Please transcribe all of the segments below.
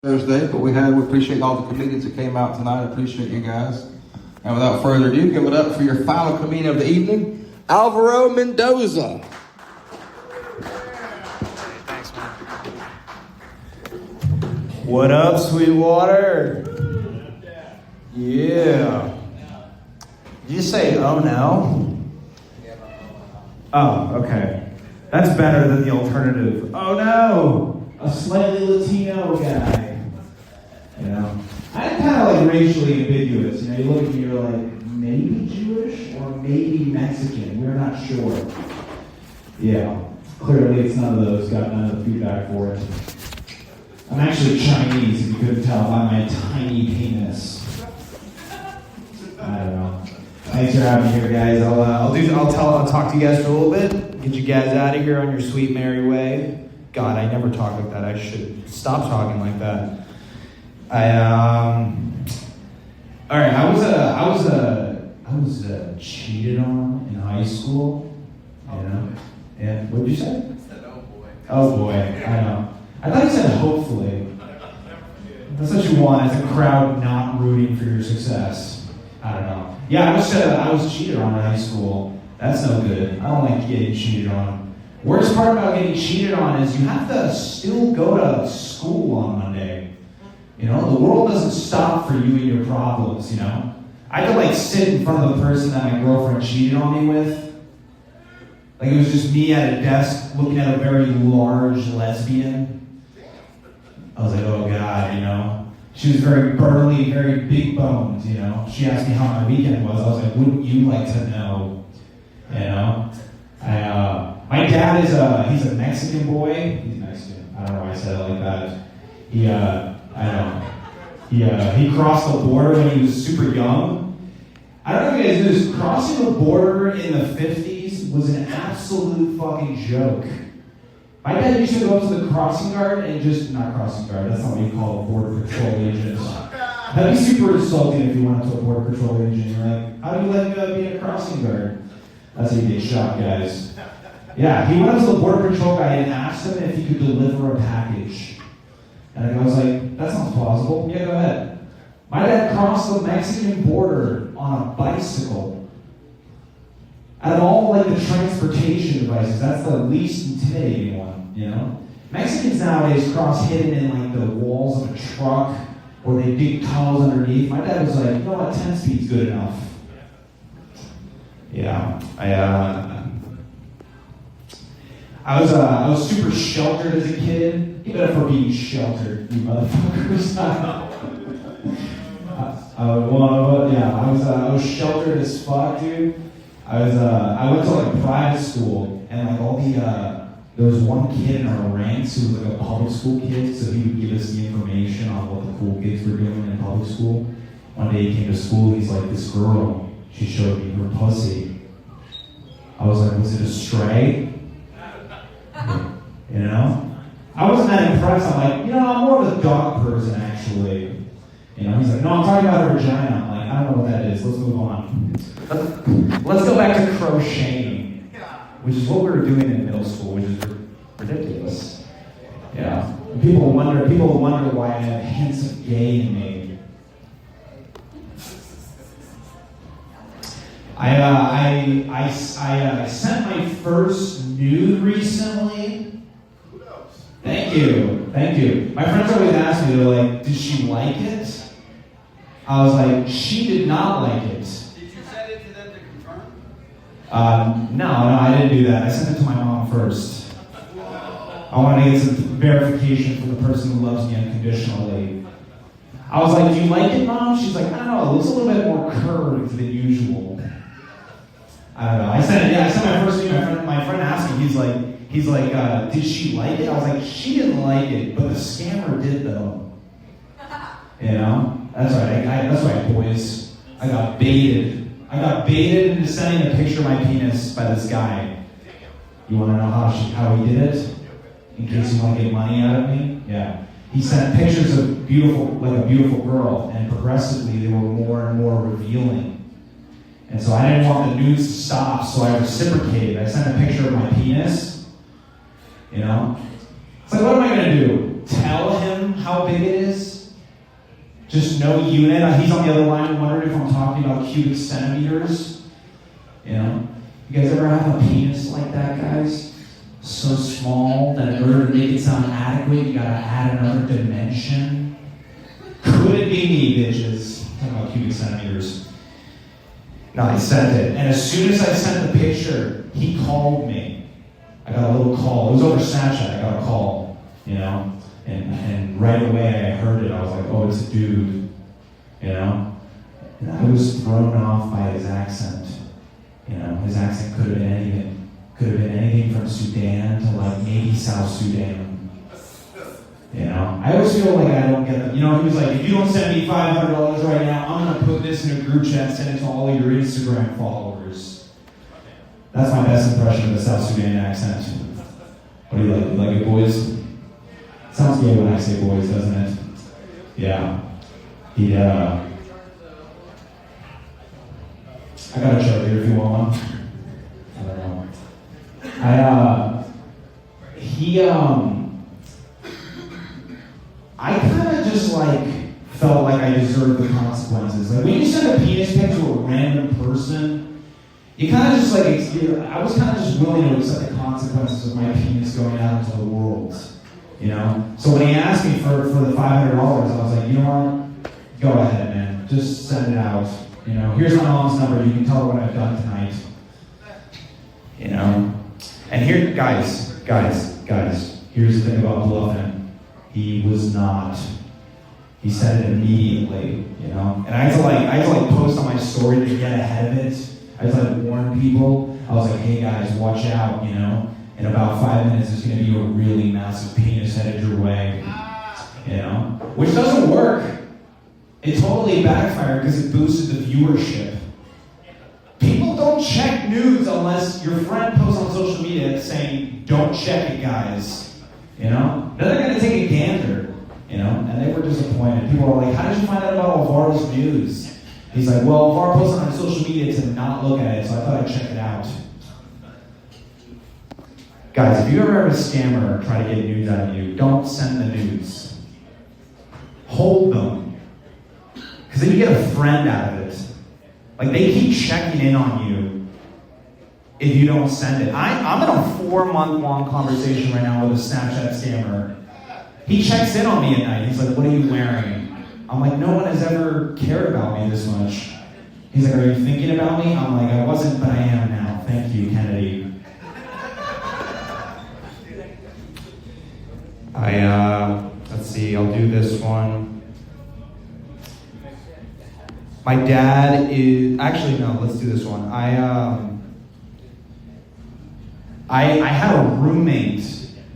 Thursday, but we appreciate all the comedians that came out tonight. I appreciate you guys. And without further ado, give it up for your final comedian of the evening, Alvaro Mendoza. Thanks, man. What up, Sweetwater? Yeah. Did you say, oh no? Oh, okay. That's better than the alternative. Oh no! A slightly Latino guy. You know? I'm kind of like racially ambiguous. You know, you look at me, you're like, maybe Jewish or maybe Mexican. We're not sure. Yeah. Clearly it's none of those. Got none of the feedback for it. I'm actually Chinese, if you couldn't tell by my tiny penis. I don't know. Thanks for having me here, guys. I'll talk to you guys for a little bit. Get you guys out of here on your sweet merry way. God, I never talk like that. I should stop talking like that. All right. I was cheated on in high school. You know? And what did you say? I said, oh boy. Oh boy, I know. I thought you said hopefully. That's what you want as a crowd not rooting for your success. I don't know. Yeah, I was cheated on in high school. That's no good. I don't like getting cheated on. Worst part about getting cheated on is you have to still go to school on Monday. You know, the world doesn't stop for you and your problems, you know? I could like sit in front of the person that my girlfriend cheated on me with. Like it was just me at a desk looking at a very large lesbian. I was like, oh God, you know? She was very burly, very big boned, you know? She asked me how my weekend was. I was like, wouldn't you like to know? You know? My dad he's a Mexican boy. He's Mexican. I don't know why I said it like that. He crossed the border when he was super young. I don't know if you guys knew this. Crossing the border in the 50s was an absolute fucking joke. My dad used to go up to the crossing guard and not crossing guard, that's not what you call a border patrol agent. That'd be super insulting if you went up to a border patrol agent. You're like, how do you let me be a crossing guard? That's how you get shot, guys. Yeah, he went up to the border patrol guy and asked him if he could deliver a package. And I was like, that sounds plausible. Yeah, go ahead. My dad crossed the Mexican border on a bicycle. Out of all like the transportation devices, that's the least intimidating one, you know? Mexicans nowadays cross hidden in like the walls of a truck or they dig tunnels underneath. My dad was like, you know what, 10 speed's good enough. Yeah, I was super sheltered as a kid. Give it up for being sheltered, you motherfuckers. I was sheltered as fuck, dude. I went to like private school, and like there was one kid in our ranks who was like a public school kid, so he would give us the information on what the cool kids were doing in public school. One day he came to school, he's like, this girl, she showed me her pussy. I was like, was it a stray? You know? I wasn't that impressed. I'm like, you know, I'm more of a dog person, actually. You know, he's like, no, I'm talking about a vagina. I'm like, I don't know what that is. Let's move on. Let's go back to crocheting, which is what we were doing in middle school, which is ridiculous. Yeah. And people wonder why I have hints of gay in me. I sent my first nude recently. Thank you. My friends always ask me, they're like, did she like it? I was like, she did not like it. Did you send it to them to confirm? No, I didn't do that. I sent it to my mom first. I wanted to get some verification from the person who loves me unconditionally. I was like, do you like it, Mom? She's like, I don't know, it looks a little bit more curved than usual. I don't know. I sent my first thing. My friend asked me. He's like, did she like it? I was like, she didn't like it, but the scammer did though. You know, that's right. That's right, boys. I got baited into sending a picture of my penis by this guy. You want to know how he did it? In case you want to get money out of me? Yeah. He sent pictures of a beautiful girl, and progressively they were more and more revealing. And so I didn't want the news to stop, so I reciprocated. I sent a picture of my penis. You know? It's like, what am I going to do? tell him how big it is. Just no unit. He's on the other line wondering if I'm talking about cubic centimeters. You know? You guys ever have a penis like that, guys? So small that in order to make it sound adequate, you gotta add another dimension. Could it be me, bitches? Talking about cubic centimeters. No, I sent it. And as soon as I sent the picture, he called me. I got a little call. It was over Snapchat. I got a call, you know? And right away I heard it. I was like, oh, it's a dude, you know? And I was thrown off by his accent. You know, his accent could have been anything. Could have been anything from Sudan to like maybe South Sudan. You know? I always feel like I don't get them. You know, he was like, if you don't send me $500 right now, I'm going to put this in a group chat and send it to all of your Instagram followers. That's my best impression of the South Sudan accent. What do you like? You like it, boys? Sounds gay when I say boys, doesn't it? Yeah. I got a chart here if you want one. I don't know. I kind of just like felt like I deserved the consequences. Like when you send a penis pic to a random person, you kind of just like, I was kind of just willing to accept the consequences of my penis going out into the world. You know? So when he asked me for the $500, I was like, you know what? Go ahead, man. Just send it out. You know, here's my mom's number. You can tell her what I've done tonight. You know? And here, guys, here's the thing about bluffing. He was not. He said it immediately, you know? And I had to post on my story to get ahead of it. I had to warn people. I was like, hey guys, watch out, you know? In about 5 minutes, there's gonna be a really massive penis headed your way. You know? Which doesn't work. It totally backfired because it boosted the viewership. People don't check nudes unless your friend posts on social media saying, don't check it, guys. You know? Then they're gonna take a gander. You know? And they were disappointed. People were like, how did you find out about Alvaro's news? He's like, well, Alvaro posted on social media to not look at it, so I thought I'd check it out. Guys, if you ever have a scammer try to get nudes out of you, don't send the nudes. Hold them. Because then you get a friend out of it. Like, they keep checking in on you if you don't send it. I'm in a 4-month-long conversation right now with a Snapchat scammer. He checks in on me at night. He's like, what are you wearing? I'm like, no one has ever cared about me this much. He's like, are you thinking about me? I'm like, I wasn't, but I am now. Thank you, Kennedy. Let's see, I'll do this one. My dad is, actually no, let's do this one. I had a roommate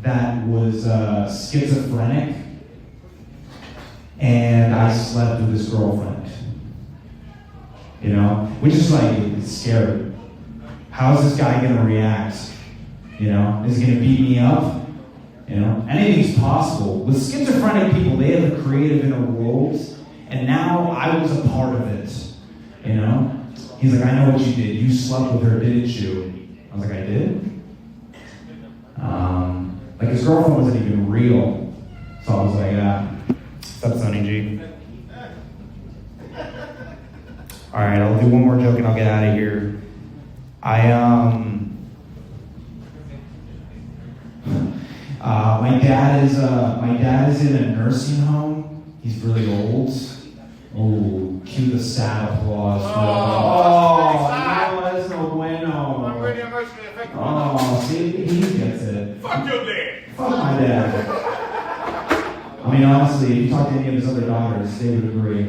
that was schizophrenic, and I slept with his girlfriend. You know, which is like, it's scary. How is this guy gonna react? You know, is he gonna beat me up? You know, anything's possible. With schizophrenic people, they have a creative inner world, and now I was a part of it. You know? He's like, I know what you did. You slept with her, didn't you? I was like, I did? Like, his girlfriend wasn't even real. So I was like, what's up, Sonny G? Alright, I'll do one more joke and I'll get out of here. My dad is in a nursing home. He's really old. Oh, cue the sad applause. No, that's no bueno. Oh, see, he gets it. Fuck your dad. Fuck my dad. I mean, honestly, if you talk to any of his other daughters, they would agree.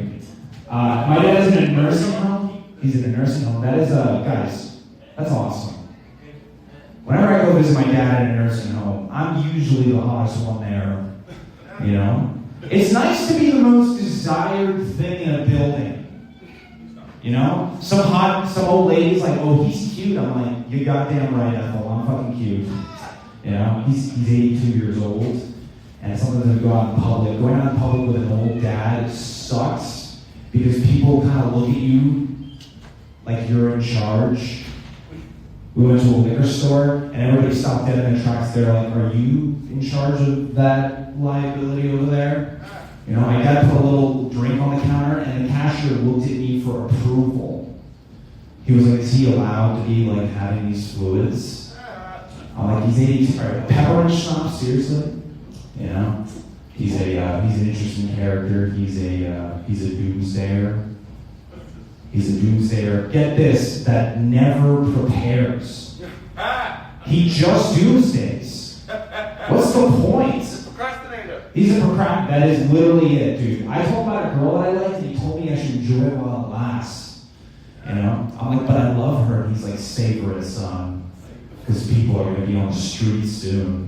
My dad is in a nursing home. He's in a nursing home. That is, guys, that's awesome. Whenever I go visit my dad in a nursing home, I'm usually the hottest one there. You know? It's nice to be the most desired thing in a building. You know? Some old lady's like, oh, he's cute. I'm like, you goddamn right, Ethel, I'm fucking cute. You know? He's 82 years old. And sometimes we go out in public. Going out in public with an old dad sucks because people kind of look at you like you're in charge, We went to a liquor store, and everybody stopped dead in their tracks. They're like, "Are you in charge of that liability over there?" You know, my dad put a little drink on the counter, and the cashier looked at me for approval. He was like, "Is he allowed to be like having these fluids?" I'm like, "He's 82. Right, peppermint schnapps, seriously?" You know, he's an interesting character. He's a doomsdayer. He's a doomsdayer. Get this, that never prepares. He just doomsdays. What's the point? Procrastinator. He's a procrastinator. That is literally it, dude. I told him about a girl that I liked, and he told me I should enjoy it while it lasts. You know? I'm like, but I love her. And he's like, savor it, son. Because people are going to be on the streets soon.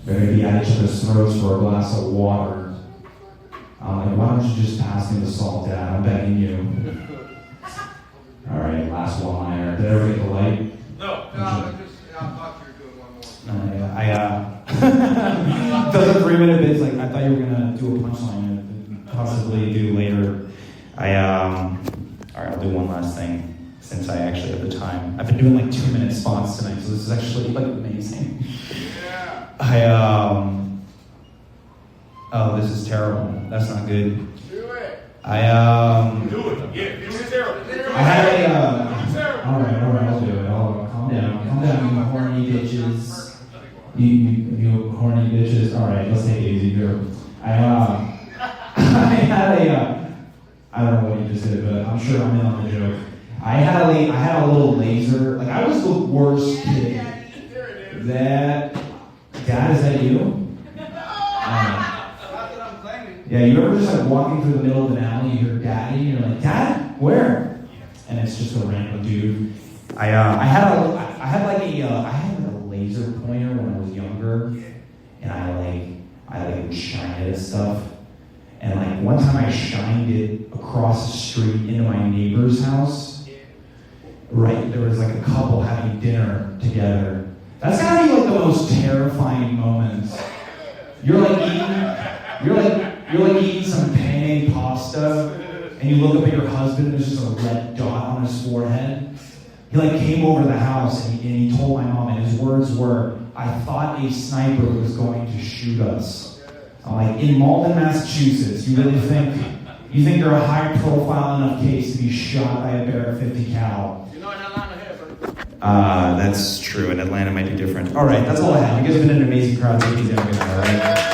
They're going to be at each other's throats for a glass of water. I'm like, why don't you just pass me the salt, Dad? I'm begging you. All right, last one-liner. Did I ever get the light? No, I thought you were doing one more. Those are 3-minute bits. Like I thought you were gonna do a punchline and possibly do later. All right, I'll do one last thing since I actually have the time. I've been doing like 2-minute spots tonight, so this is actually like amazing. Yeah. Oh, this is terrible. That's not good. Do it. Do it. Yeah, do it terrible. I had all right, I'll do it. Calm down, you horny bitches. You horny bitches. All right, let's take it easy here. I don't know what you just did, but I'm sure I'm in on the joke. I had a little laser. Like I was the worst kid. Dad, is that you? Yeah, you ever just like walking through the middle of an alley, you hear Daddy, and you're like, Dad, where? And it's just a random dude. I had a laser pointer when I was younger, and I would shine it at stuff. And like one time I shined it across the street into my neighbor's house. Right, there was like a couple having dinner together. That's gotta be like the most terrifying moment. You're like eating some penne pasta, and you look up at your husband, and there's just a red dot on his forehead. He like came over the house, and he told my mom, and his words were, "I thought a sniper was going to shoot us." I'm like, in Malden, Massachusetts, you really think you're a high-profile enough case to be shot by a Barrett 50 cal? You know in Atlanta here, but That's true. In Atlanta might be different. All right, that's all I have. You guys have been an amazing crowd. Thank you, all right?